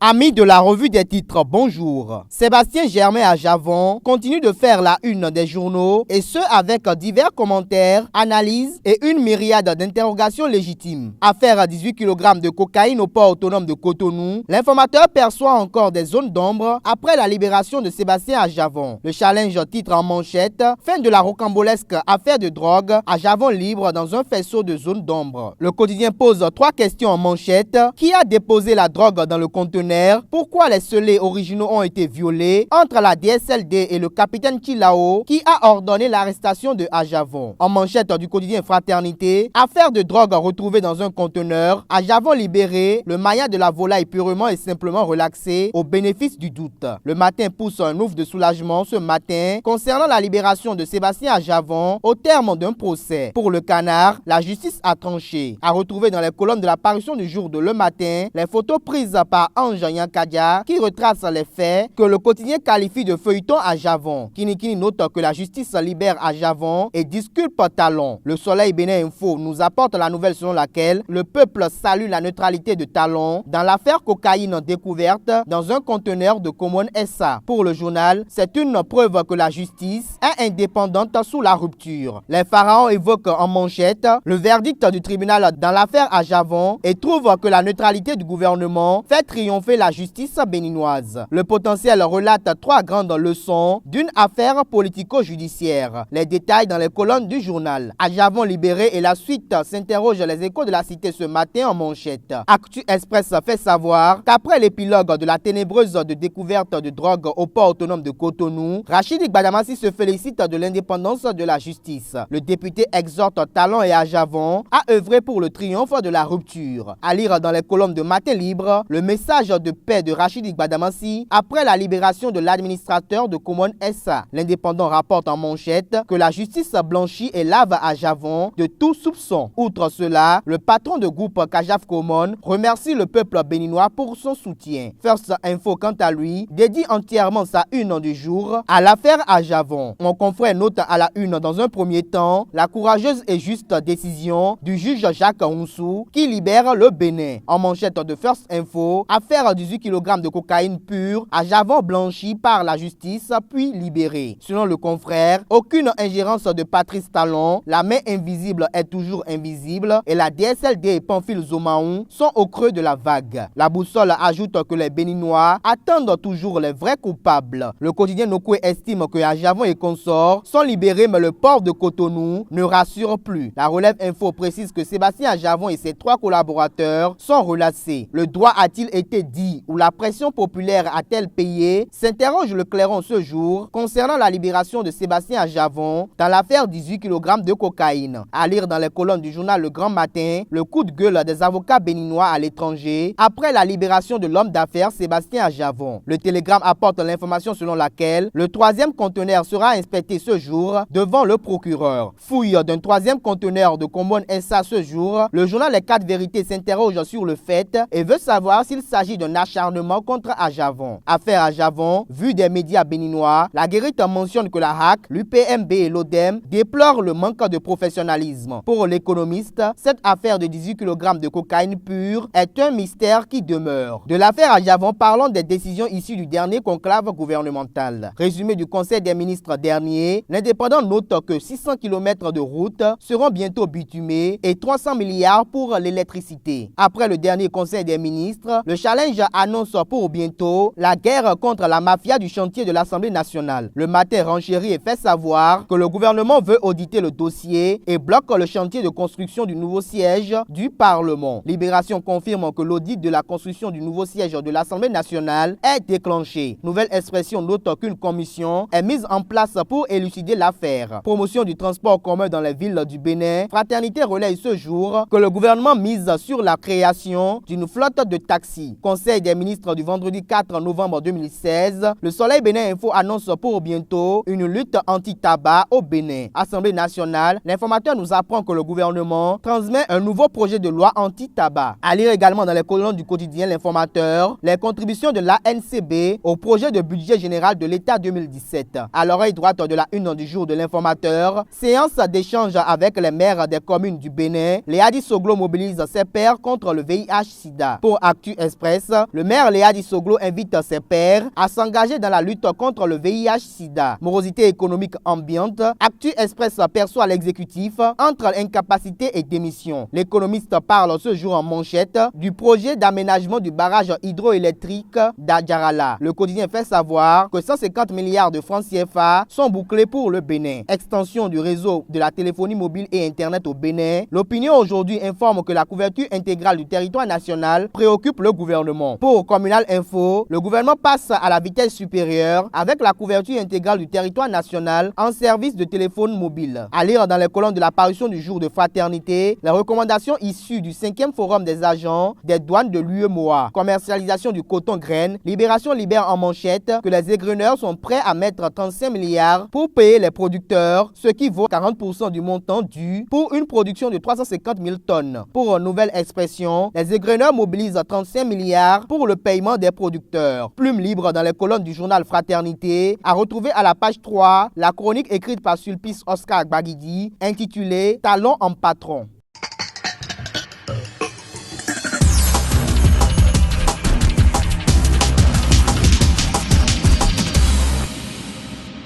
Amis de la revue des titres, bonjour. Sébastien Germain à Javon continue de faire la une des journaux et ce avec divers commentaires, analyses et une myriade d'interrogations légitimes. Affaire 18 kg de cocaïne au port autonome de Cotonou, l'informateur perçoit encore des zones d'ombre après la libération de Sébastien à Javon. Le challenge titre en manchette, fin de la rocambolesque affaire de drogue à Javon libre dans un faisceau de zones d'ombre. Le quotidien pose 3 questions en manchette. Qui a déposé la drogue dans le conteneur? Pourquoi les scellés originaux ont été violés? Entre la DSLD et le capitaine Chilao qui a ordonné l'arrestation de Ajavon. En manchette du quotidien Fraternité, affaire de drogue retrouvée dans un conteneur, Ajavon libéré, le maillat de la volaille purement et simplement relaxé au bénéfice du doute. Le matin pousse un ouf de soulagement ce matin concernant la libération de Sébastien Ajavon au terme d'un procès. Pour le Canard, la justice a tranché. A retrouvé dans les colonnes de la parution du jour de Le Matin les photos prises par Ange Yankadia qui retrace les faits que le quotidien qualifie de feuilleton à Javon. Kinikini note que la justice libère à Javon et disculpe Talon. Le Soleil Bénin Info nous apporte la nouvelle selon laquelle le peuple salue la neutralité de Talon dans l'affaire cocaïne découverte dans un conteneur de Common SA. Pour le journal, c'est une preuve que la justice est indépendante sous la rupture. Les pharaons évoquent en manchette le verdict du tribunal dans l'affaire à Javon et trouvent que la neutralité du gouvernement fait triompher la justice béninoise. Le potentiel relate 3 grandes leçons d'une affaire politico-judiciaire. Les détails dans les colonnes du journal. Ajavon libéré et la suite s'interroge les Échos de la Cité ce matin en manchette. Actu Express fait savoir qu'après l'épilogue de la ténébreuse de découverte de drogue au port autonome de Cotonou, Rachidi Gbadamassi se félicite de l'indépendance de la justice. Le député exhorte Talon et Ajavon à œuvrer pour le triomphe de la rupture. À lire dans les colonnes de Matin Libre, le message de paix de Rachidi Gbadamassi après la libération de l'administrateur de Common SA. L'Indépendant rapporte en manchette que la justice blanchit et lave à Javon de tout soupçon. Outre cela, le patron de groupe Kajaf Common remercie le peuple béninois pour son soutien. First Info, quant à lui, dédie entièrement sa une du jour à l'affaire à Javon. Mon confrère note à la une dans un premier temps la courageuse et juste décision du juge Jacques Roussou qui libère le Bénin. En manchette de First Info, affaire 18 kg de cocaïne pure à Javon blanchi par la justice puis libéré. Selon le confrère, aucune ingérence de Patrice Talon, la main invisible est toujours invisible et la DSLD et Pamphile Zomaon sont au creux de la vague. La boussole ajoute que les Béninois attendent toujours les vrais coupables. Le quotidien Nokoué estime que Ajavon et consorts sont libérés mais le port de Cotonou ne rassure plus. La Relève Info précise que Sébastien Ajavon et ses 3 collaborateurs sont relâchés. Le droit a-t-il été dit ou la pression populaire a-t-elle payé? S'interroge le Clairon ce jour concernant la libération de Sébastien à Javon dans l'affaire 18 kg de cocaïne. À lire dans les colonnes du journal Le Grand Matin, le coup de gueule des avocats béninois à l'étranger après la libération de l'homme d'affaires Sébastien à Javon. Le Télégramme apporte l'information selon laquelle le 3e conteneur sera inspecté ce jour devant le procureur. Fouille d'un 3e conteneur de Common SA ce jour, le journal Les 4 Vérités s'interroge sur le fait et veut savoir s'il s'agit d'un acharnement contre Ajavon. Affaire Ajavon, vue des médias béninois, la guérite mentionne que la HAC, l'UPMB et l'ODEM déplorent le manque de professionnalisme. Pour l'économiste, cette affaire de 18 kg de cocaïne pure est un mystère qui demeure. De l'affaire Ajavon, parlons des décisions issues du dernier conclave gouvernemental. Résumé du Conseil des ministres dernier, l'Indépendant note que 600 km de routes seront bientôt bitumées et 300 milliards pour l'électricité. Après le dernier Conseil des ministres, le challenge annonce pour bientôt la guerre contre la mafia du chantier de l'Assemblée nationale. Le Matin renchérit et fait savoir que le gouvernement veut auditer le dossier et bloque le chantier de construction du nouveau siège du Parlement. Libération confirme que l'audit de la construction du nouveau siège de l'Assemblée nationale est déclenché. Nouvelle Expression note qu'une commission est mise en place pour élucider l'affaire. Promotion du transport commun dans les villes du Bénin. Fraternité relaye ce jour que le gouvernement mise sur la création d'une flotte de taxis. Conseil des ministres du vendredi 4 novembre 2016, le Soleil Bénin Info annonce pour bientôt une lutte anti-tabac au Bénin. Assemblée nationale, l'informateur nous apprend que le gouvernement transmet un nouveau projet de loi anti-tabac. À lire également dans les colonnes du quotidien L'Informateur, les contributions de l'ANCB au projet de budget général de l'État 2017. À l'oreille droite de la une du jour de l'Informateur, séance d'échange avec les maires des communes du Bénin, Léadi Soglo mobilise ses pairs contre le VIH-Sida. Pour Actu Express, le maire Léa Dissoglo invite ses pairs à s'engager dans la lutte contre le VIH-Sida. Morosité économique ambiante, Actu Express perçoit l'exécutif entre incapacité et démission. L'économiste parle ce jour en manchette du projet d'aménagement du barrage hydroélectrique d'Adjarala. Le quotidien fait savoir que 150 milliards de francs CFA sont bouclés pour le Bénin. Extension du réseau de la téléphonie mobile et Internet au Bénin. L'opinion aujourd'hui informe que la couverture intégrale du territoire national préoccupe le gouvernement. Pour Communal Info, le gouvernement passe à la vitesse supérieure avec la couverture intégrale du territoire national en service de téléphone mobile. À lire dans les colonnes de la parution du jour de fraternité, les recommandations issues du 5e forum des agents des douanes de l'UEMOA. Commercialisation du coton graine, Libération libère en manchette que les égreneurs sont prêts à mettre 35 milliards pour payer les producteurs, ce qui vaut 40% du montant dû pour une production de 350 000 tonnes. Pour une nouvelle expression, les égreneurs mobilisent 35 milliards pour le paiement des producteurs. Plume libre dans les colonnes du journal Fraternité, à retrouver à la page 3 la chronique écrite par Sulpice Oscar Gbagidi intitulée Talons en patron.